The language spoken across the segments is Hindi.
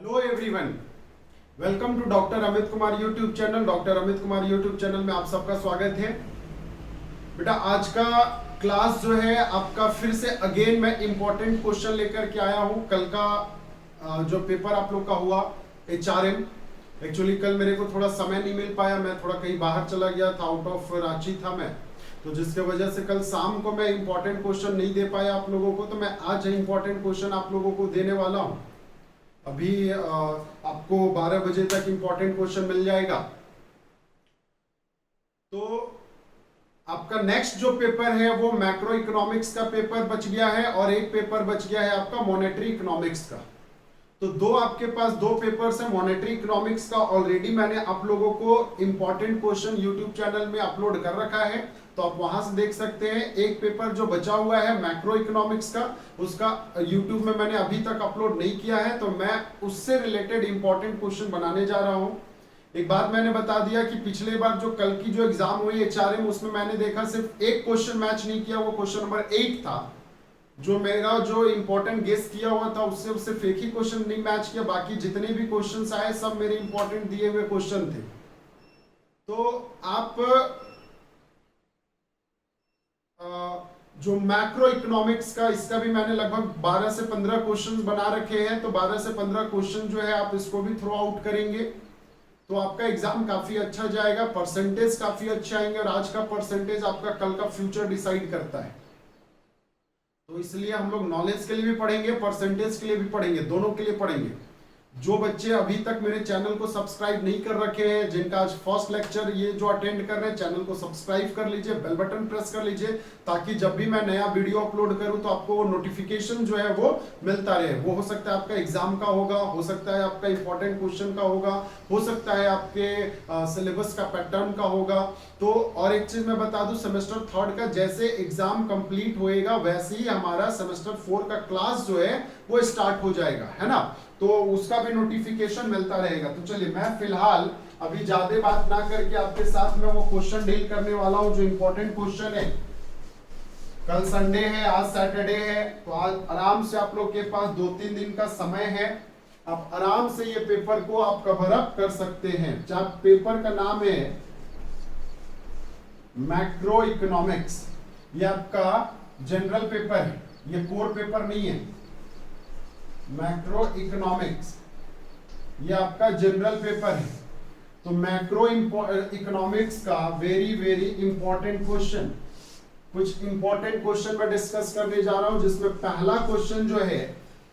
Hello everyone, welcome to doctor Amit Kumar YouTube channel. Doctor Amit Kumar YouTube channel में आप सबका स्वागत है। बेटा, आज का क्लास जो है आपका फिर से अगेन मैं इंपॉर्टेंट क्वेश्चन लेकर के आया हूं। कल का जो पेपर आप लोग का हुआ HRM, एक्चुअली कल मेरे को थोड़ा समय नहीं मिल पाया, मैं थोड़ा कहीं बाहर चला गया था, आउट ऑफ रांची था मैं, तो जिसके वजह से कल शाम को मैं इंपॉर्टेंट क्वेश्चन नहीं दे पाया आप लोगों को। तो मैं आज इंपॉर्टेंट क्वेश्चन आप लोगों को देने वाला हूं। अभी आपको 12 बजे तक इंपॉर्टेंट क्वेश्चन मिल जाएगा। तो आपका नेक्स्ट जो पेपर है वो मैक्रो इकोनॉमिक्स का पेपर बच गया है और एक पेपर बच गया है आपका मॉनेटरी इकोनॉमिक्स का। तो आपके पास दो पेपर्स है मॉनेटरी इकोनॉमिक्स का। ऑलरेडी मैंने आप लोगों को इंपॉर्टेंट क्वेश्चन यूट्यूब चैनल में अपलोड कर रखा है, तो आप वहां से देख सकते हैं। एक पेपर जो बचा हुआ है मैक्रो इकोनॉमिक्स का, उसका यूट्यूब में मैंने अभी तक अपलोड नहीं किया है, तो मैं उससे रिलेटेड इंपॉर्टेंट क्वेश्चन बनाने जा रहा हूं। एक बात मैंने बता दिया कि पिछले बार जो कल की जो एग्जाम हुई HRM, उसमें मैंने देखा सिर्फ एक क्वेश्चन मैच नहीं किया, वो क्वेश्चन नंबर 8 था। जो मेरा जो इंपॉर्टेंट गेस किया हुआ था उससे सिर्फ एक ही क्वेश्चन नहीं मैच किया, बाकी जितने भी क्वेश्चंस आए सब मेरे इंपॉर्टेंट दिए हुए क्वेश्चन थे। तो आप जो मैक्रो इकोनॉमिक्स का, इसका भी मैंने लगभग 12 से 15 क्वेश्चंस बना रखे हैं, तो 12 से 15 क्वेश्चन जो है आप इसको भी थ्रो आउट करेंगे तो आपका एग्जाम काफी अच्छा जाएगा, परसेंटेज काफी अच्छे आएंगे। और आज का परसेंटेज आपका कल का फ्यूचर डिसाइड करता है, तो इसलिए हम लोग नॉलेज के लिए भी पढ़ेंगे, परसेंटेज के लिए भी पढ़ेंगे, दोनों के लिए पढ़ेंगे। जो बच्चे अभी तक मेरे चैनल को सब्सक्राइब नहीं कर रखे हैं, जिनका आज फर्स्ट लेक्चर ये जो अटेंड कर रहे हैं, चैनल को सब्सक्राइब कर लीजिए, बेल बटन प्रेस कर लीजिए, ताकि जब भी मैं नया वीडियो अपलोड करूं तो आपको वो नोटिफिकेशन जो है वो मिलता रहे। वो हो सकता है आपका एग्जाम का होगा, हो सकता है आपका इंपॉर्टेंट क्वेश्चन का होगा, हो सकता है आपके सिलेबस का पैटर्न का होगा। तो और एक चीज मैं बता दूं, सेमेस्टर 3 का जैसे एग्जाम कंप्लीट होएगा वैसे ही हमारा सेमेस्टर 4 का क्लास जो है वो स्टार्ट हो जाएगा, है ना। तो उसका भी नोटिफिकेशन मिलता रहेगा। तो चलिए, मैं फिलहाल अभी ज्यादा बात ना करके आपके साथ में वो क्वेश्चन डील करने वाला हूं जो इंपॉर्टेंट क्वेश्चन है। कल संडे है, आज सैटरडे है, तो आज आराम से आप लोग के पास 2-3 दिन का समय है। आप आराम से ये पेपर को आप कवर अप कर सकते हैं। जब पेपर का नाम है मैक्रो इकोनॉमिक्स, ये आपका जनरल पेपर है, ये कोर पेपर नहीं है। मैक्रो इकोनॉमिक्स ये आपका जनरल पेपर है। तो मैक्रो इकोनॉमिक्स का वेरी वेरी इंपॉर्टेंट क्वेश्चन, कुछ इंपॉर्टेंट क्वेश्चन मैं डिस्कस करने जा रहा हूं, जिसमें पहला क्वेश्चन जो है,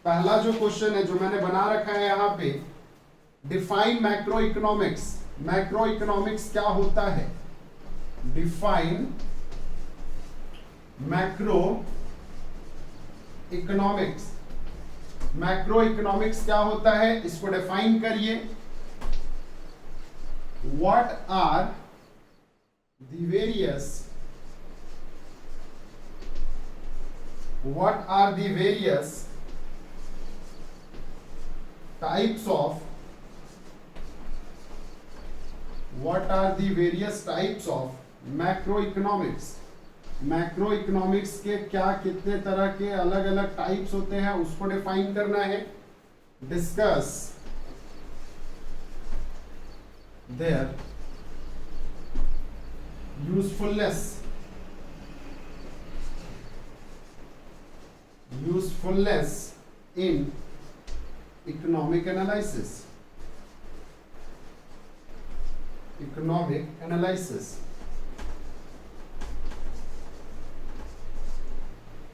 पहला जो क्वेश्चन है जो मैंने बना रखा है यहां पे, define macro economics. Macro economics क्या होता है? Define macro economics. Macro economics क्या होता है, इसको डिफाइन करिए। What are the various types of macro economics. Macro economics के क्या कितने तरह के अलग अलग टाइप्स होते हैं उसको डिफाइन करना है। Discuss their usefulness in economic analysis.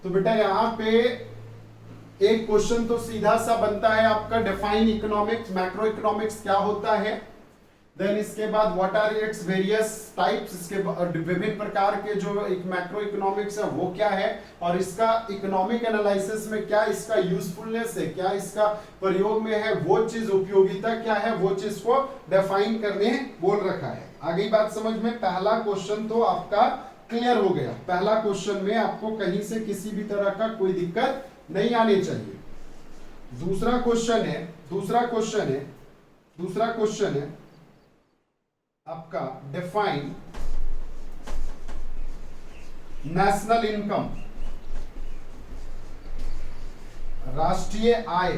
तो बेटा यहां पे एक क्वेश्चन तो सीधा सा बनता है आपका, डिफाइन इकोनॉमिक्स, मैक्रो इकोनॉमिक्स क्या होता है। देन इसके बाद what are its various types, इसके विभिन्न प्रकार के जो एक मैक्रो इकोनॉमिक्स है वो क्या है, और इसका इकोनॉमिक एनालिसिस में क्या इसका यूजफुलनेस है, क्या इसका प्रयोग में है, वो चीज उपयोगिता क्या है, वो चीज को डिफाइन करने बोल रखा है। आगे बात समझ में, पहला क्वेश्चन तो आपका क्लियर हो गया। पहला क्वेश्चन में आपको कहीं से किसी भी तरह का कोई दिक्कत नहीं आनी चाहिए। दूसरा क्वेश्चन है आपका, डिफाइन नेशनल इनकम, राष्ट्रीय आय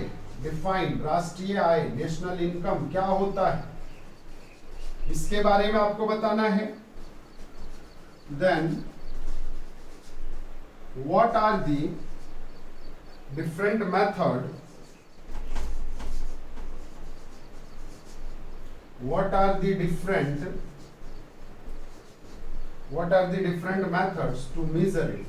डिफाइन राष्ट्रीय आय, नेशनल इनकम क्या होता है, इसके बारे में आपको बताना है। Then what are the different method, what are the different methods to measure it,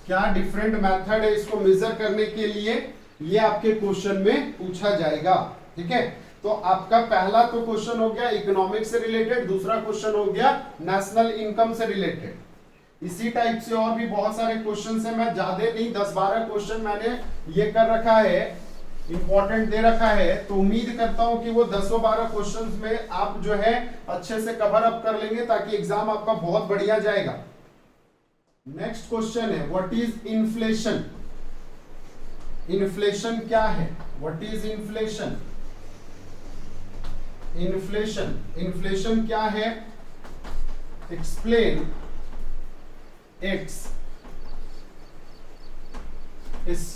क्या डिफरेंट मेथड है इसको मेजर करने के लिए, ये आपके क्वेश्चन में पूछा जाएगा। ठीक है, तो आपका पहला तो क्वेश्चन हो गया इकोनॉमिक्स से रिलेटेड, दूसरा क्वेश्चन हो गया नेशनल इनकम से रिलेटेड। इसी टाइप से और भी बहुत सारे क्वेश्चन है, मैं ज्यादा नहीं 10-12 क्वेश्चन मैंने ये कर रखा है, इंपॉर्टेंट दे रखा है, तो उम्मीद करता हूं कि वो 10-12 क्वेश्चन में आप जो है अच्छे से कवर अप कर लेंगे, ताकि एग्जाम आपका बहुत बढ़िया जाएगा। नेक्स्ट क्वेश्चन है व्हाट इज इन्फ्लेशन, इन्फ्लेशन क्या है, व्हाट इज इन्फ्लेशन, इन्फ्लेशन क्या है, explain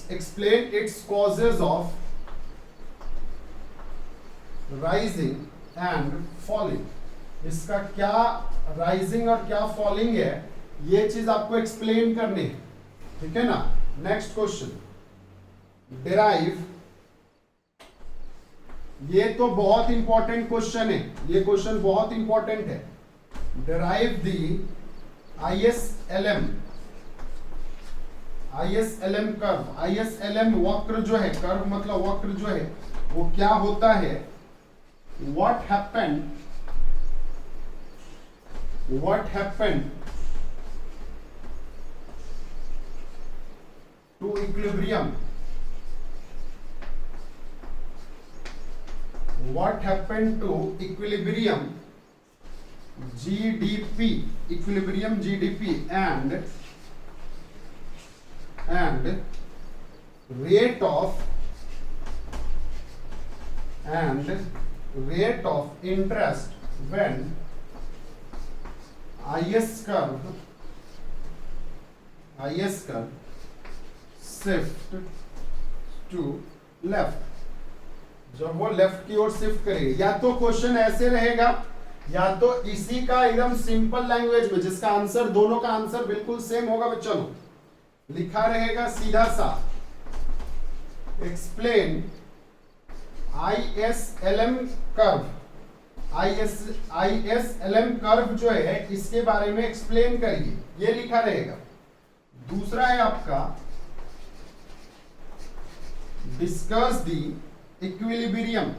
explain its causes of rising and falling, इसका क्या राइजिंग और क्या फॉलिंग है, ये चीज आपको एक्सप्लेन करनी है। ठीक है ना। नेक्स्ट क्वेश्चन डिराइव, ये तो बहुत इंपॉर्टेंट क्वेश्चन है, ये क्वेश्चन बहुत इंपॉर्टेंट है। डिराइव दी ISLM कर्व, ISLM वक्र जो है, कर्व मतलब वक्र जो है वो क्या होता है, what happened to equilibrium, what happened to equilibrium GDP, equilibrium GDP and rate of interest when IS curve shift to left, जब वो लेफ्ट की ओर शिफ्ट करेगी। या तो क्वेश्चन ऐसे रहेगा, या तो इसी का एकदम सिंपल लैंग्वेज में जिसका आंसर, दोनों का आंसर बिल्कुल सेम होगा बच्चों, लिखा रहेगा सीधा सा explain ISLM curve, ISLM curve जो है इसके बारे में एक्सप्लेन करिए, ये लिखा रहेगा। दूसरा है आपका discuss the equilibrium,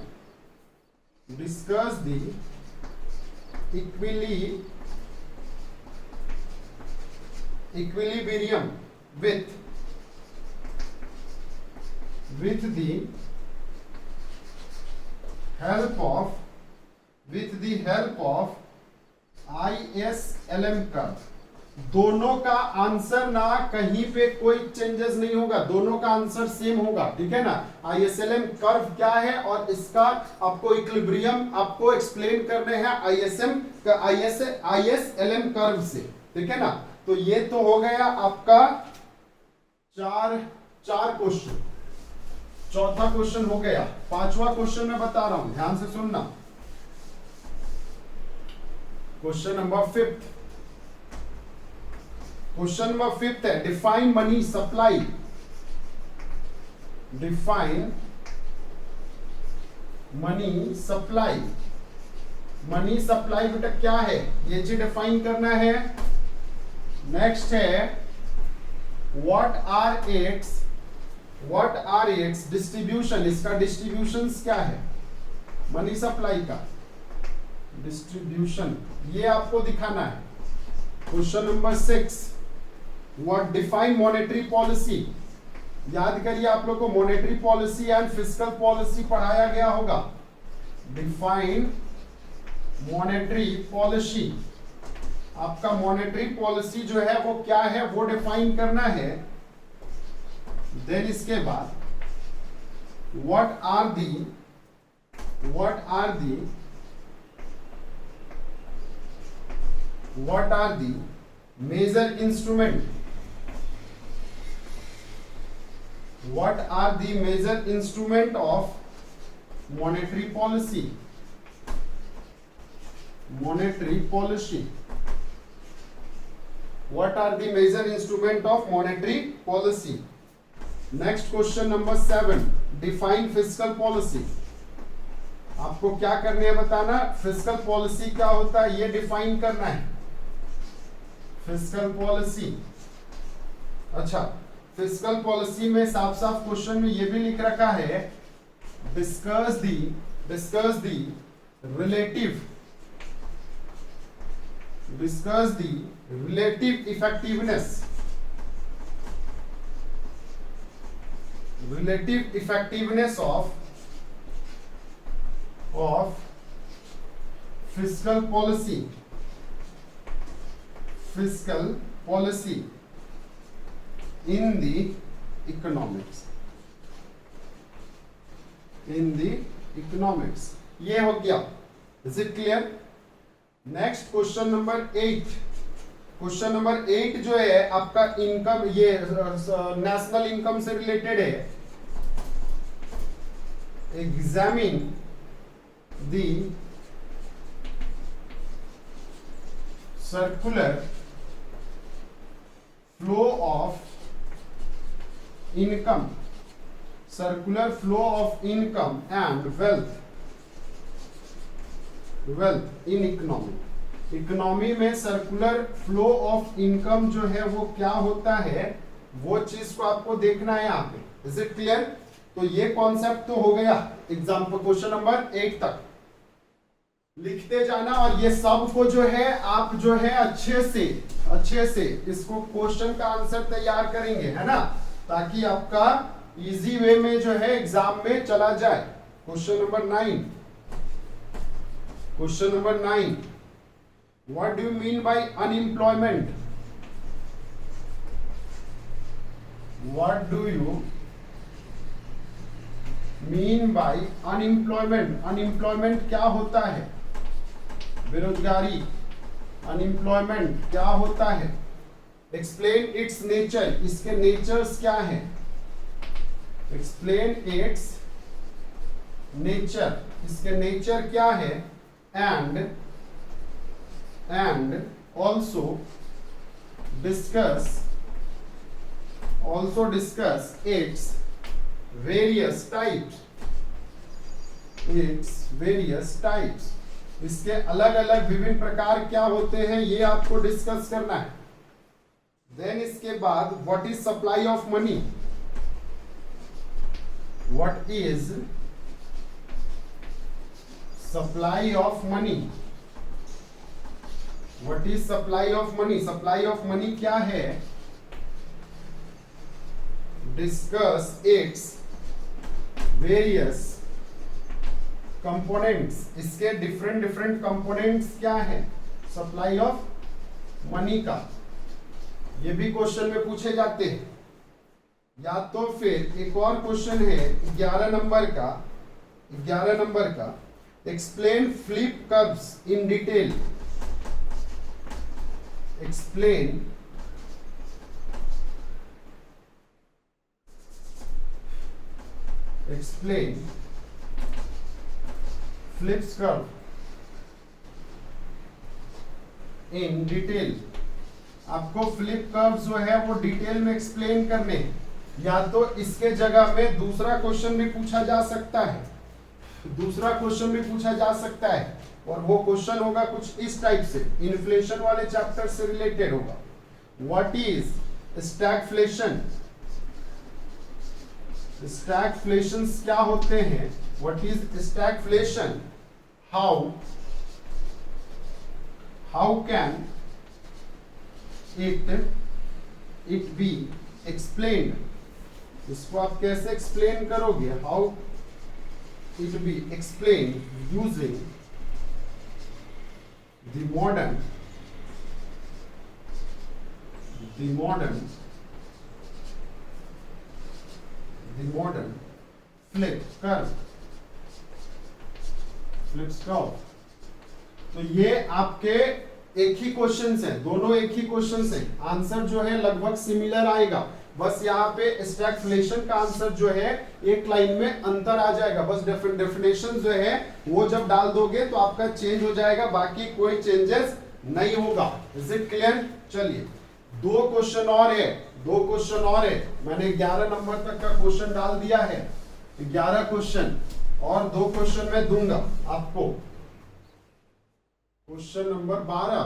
equilibrium with the help of ISLM curve. दोनों का आंसर ना कहीं पे कोई चेंजेस नहीं होगा, दोनों का आंसर सेम होगा। ठीक है ना। ISLM कर्व क्या है और इसका आपको इक्विलिब्रियम आपको एक्सप्लेन करने हैं ISLM कर्व से। ठीक है ना। तो ये तो हो गया आपका चार क्वेश्चन, चौथा क्वेश्चन हो गया। पांचवा क्वेश्चन मैं बता रहा हूं, ध्यान से सुनना। क्वेश्चन नंबर 5 है define money supply. Define money supply. Money supply बेटा क्या है, ये चीज डिफाइन करना है। नेक्स्ट है व्हाट आर इट्स डिस्ट्रीब्यूशन। इसका डिस्ट्रीब्यूशन क्या है, मनी सप्लाई का डिस्ट्रीब्यूशन, ये आपको दिखाना है। Question number 6 what define monetary policy. याद करिए आप लोग को monetary policy and fiscal policy पढ़ाया गया होगा। डिफाइन मॉनेटरी पॉलिसी, आपका मॉनेटरी पॉलिसी जो है वो क्या है वो डिफाइन करना है। देन इसके बाद what are the major instrument. What are the major instrument of monetary policy? Monetary policy. What are the major instrument of monetary policy? Next question number 7. Define fiscal policy. आपको क्या करने है बताना, फिस्कल पॉलिसी क्या होता है ये डिफाइन करना है. Fiscal policy. अच्छा, फिस्कल पॉलिसी में साफ साफ क्वेश्चन में ये भी लिख रखा है, discuss the relative effectiveness of fiscal policy in the economics. ये हो गया. Is it clear? Next question number 8. Question number 8 जो है आपका इनकम, ये नेशनल इनकम से रिलेटेड है. Examine the circular flow of income and wealth in economy में सर्कुलर फ्लो ऑफ इनकम जो है वो क्या होता है, वो चीज को आपको देखना है यहाँ पे. Is it clear? तो ये कॉन्सेप्ट तो हो गया. एग्जाम्पल क्वेश्चन नंबर 8 तक लिखते जाना, और ये सब को जो है आप जो है अच्छे से इसको क्वेश्चन का आंसर तैयार करेंगे, है ना, ताकि आपका इजी वे में जो है एग्जाम में चला जाए. Question number 9. Question number 9. What do you mean by unemployment? What do you mean by unemployment? Unemployment क्या होता है? बेरोजगारी. Unemployment क्या होता है? Explain its nature. इसके natures क्या है? Explain its nature. इसके nature क्या है? And also discuss its various types. इसके अलग अलग विभिन्न प्रकार क्या होते हैं ये आपको डिस्कस करना है. देन इसके बाद what is supply of money. What is supply of money? What is supply of money? Supply of money क्या है? Discuss its various components. इसके different components क्या है supply of money का? ये भी क्वेश्चन में पूछे जाते हैं. या तो फिर एक और क्वेश्चन है 11 नंबर का Explain flip curves in detail. Explain flips curve in detail. आपको फ्लिप कर्व जो है वो डिटेल में एक्सप्लेन करने, या तो इसके जगह में दूसरा क्वेश्चन भी पूछा जा सकता है, और वो क्वेश्चन होगा कुछ इस टाइप से, इन्फ्लेशन वाले चैप्टर से रिलेटेड होगा. What is stagflation? स्टैगफ्लेशंस क्या होते हैं? What is stagflation? How can it be explained? इसको आप कैसे एक्सप्लेन करोगे? How it be explained using the modern flips curve. तो ये आपके एक ही क्वेश्चन है, दोनों एक ही क्वेश्चन है. आंसर जो है लगभग सिमिलर आएगा, बस यहाँ पे स्टैगफ्लेशन का आंसर जो है एक लाइन में अंतर आ जाएगा, बस डेफिनेशन जो है वो जब डाल दोगे तो आपका चेंज हो जाएगा, बाकी कोई चेंजेस नहीं होगा। Is it clear? चलिए 2 क्वेश्चन और है, 2 क्वेश्चन और है। मैंने 11 नंबर तक का क्वेश्चन डाल दिया है, 11 क्वेश्चन और 2 क्वेश्चन मैं दूंगा आपको। क्वेश्चन नंबर 12,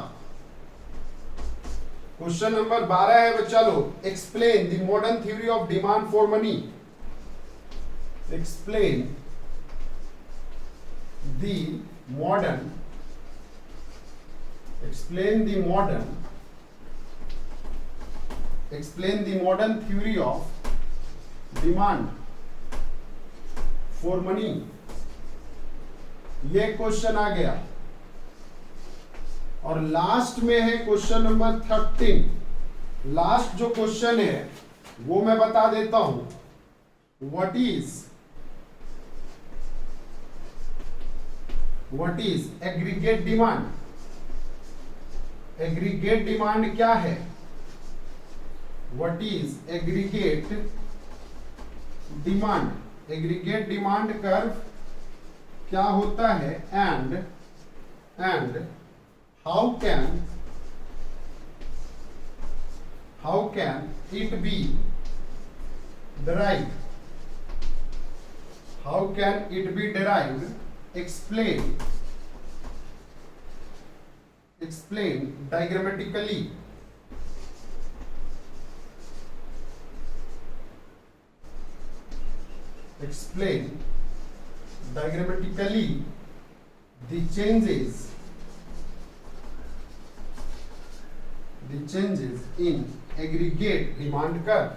क्वेश्चन नंबर 12 है बच्चा लोग, explain the modern theory of demand for money. Explain the modern, explain the modern theory of demand for money। ये क्वेश्चन आ गया। और लास्ट में है क्वेश्चन नंबर 13। लास्ट जो क्वेश्चन है वो मैं बता देता हूं। What is aggregate demand? Aggregate demand क्या है? What is aggregate demand? Aggregate demand curve क्या होता है? And how can it be derived? How can it be derived? Explain diagrammatically। Explain diagrammatically the changes in aggregate demand curve।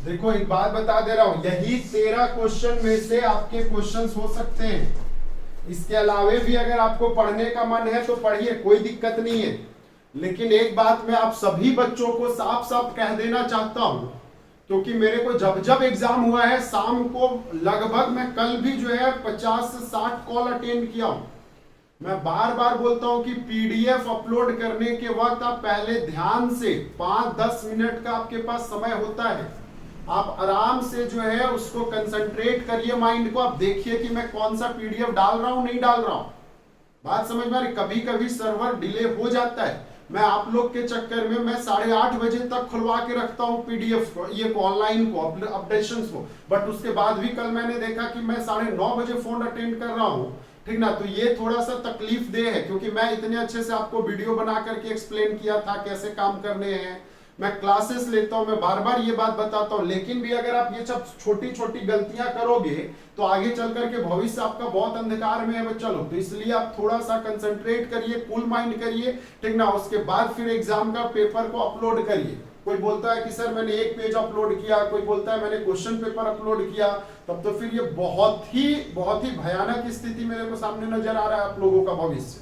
देखो एक बात बता दे रहा हूं, यही 13 क्वेश्चन में से आपके क्वेश्चंस हो सकते हैं। इसके अलावे भी अगर आपको पढ़ने का मन है तो पढ़िए, कोई दिक्कत नहीं है। लेकिन एक बात मैं आप सभी बच्चों को साफ साफ कह देना चाहता हूं, क्योंकि मेरे को जब एग्जाम हुआ है शाम को लगभग, मैं कल भी जो है 50 से 60 कॉल अटेंड किया हूं। मैं बार बार बोलता हूं कि पीडीएफ अपलोड करने के वक्त आप पहले ध्यान से 5-10 मिनट का आपके पास समय होता है, आप आराम से जो है उसको कंसंट्रेट करिए, माइंड को आप देखिए कि मैं कौन सा पीडीएफ डाल रहा हूं नहीं डाल रहा हूं। बात समझ में आ रही? कभी कभी सर्वर डिले हो जाता है। मैं आप लोग के चक्कर में मैं 8:30 बजे तक खुलवा के रखता हूं पीडीएफ को, ये ऑनलाइन को, अपडेशंस को, बट उसके बाद भी कल मैंने देखा कि मैं 9:30 बजे फोन अटेंड कर रहा हूं। ठीक ना? तो ये थोड़ा सा तकलीफ दे है, क्योंकि मैं इतने अच्छे से आपको वीडियो बना करके एक्सप्लेन किया था कैसे काम करने हैं, मैं क्लासेस लेता हूं, मैं बार बार ये बात बताता हूं। लेकिन भी अगर आप ये सब छोटी छोटी गलतियां करोगे तो आगे चल करके भविष्य आपका बहुत अंधकार में है बच्चा लोग। तो इसलिए आप थोड़ा सा कंसंट्रेट करिए, कूल माइंड करिए, ठीक ना? उसके बाद फिर एग्जाम का पेपर को अपलोड करिए। कोई बोलता है कि सर मैंने 1 पेज अपलोड किया, कोई बोलता है मैंने क्वेश्चन पेपर अपलोड किया, तब तो फिर ये बहुत ही भयानक स्थिति मेरे को सामने नजर आ रहा है आप लोगों का भविष्य।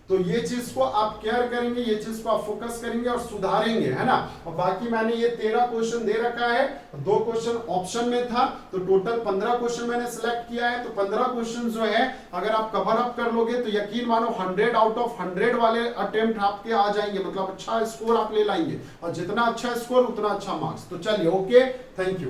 तो ये चीज को आप केयर करेंगे, ये चीज को आप फोकस करेंगे और सुधारेंगे, है ना? और बाकी मैंने ये 13 क्वेश्चन दे रखा है, 2 क्वेश्चन ऑप्शन में था, तो टोटल 15 क्वेश्चन मैंने सिलेक्ट किया है। तो 15 क्वेश्चन जो है अगर आप कवर अप कर लोगे तो यकीन मानो 100 आउट ऑफ 100 वाले अटेम्प्ट आपके आ जाएंगे, मतलब अच्छा स्कोर आप ले लाएंगे, और जितना अच्छा स्कोर उतना अच्छा मार्क्स। तो चलिए, ओके, थैंक यू।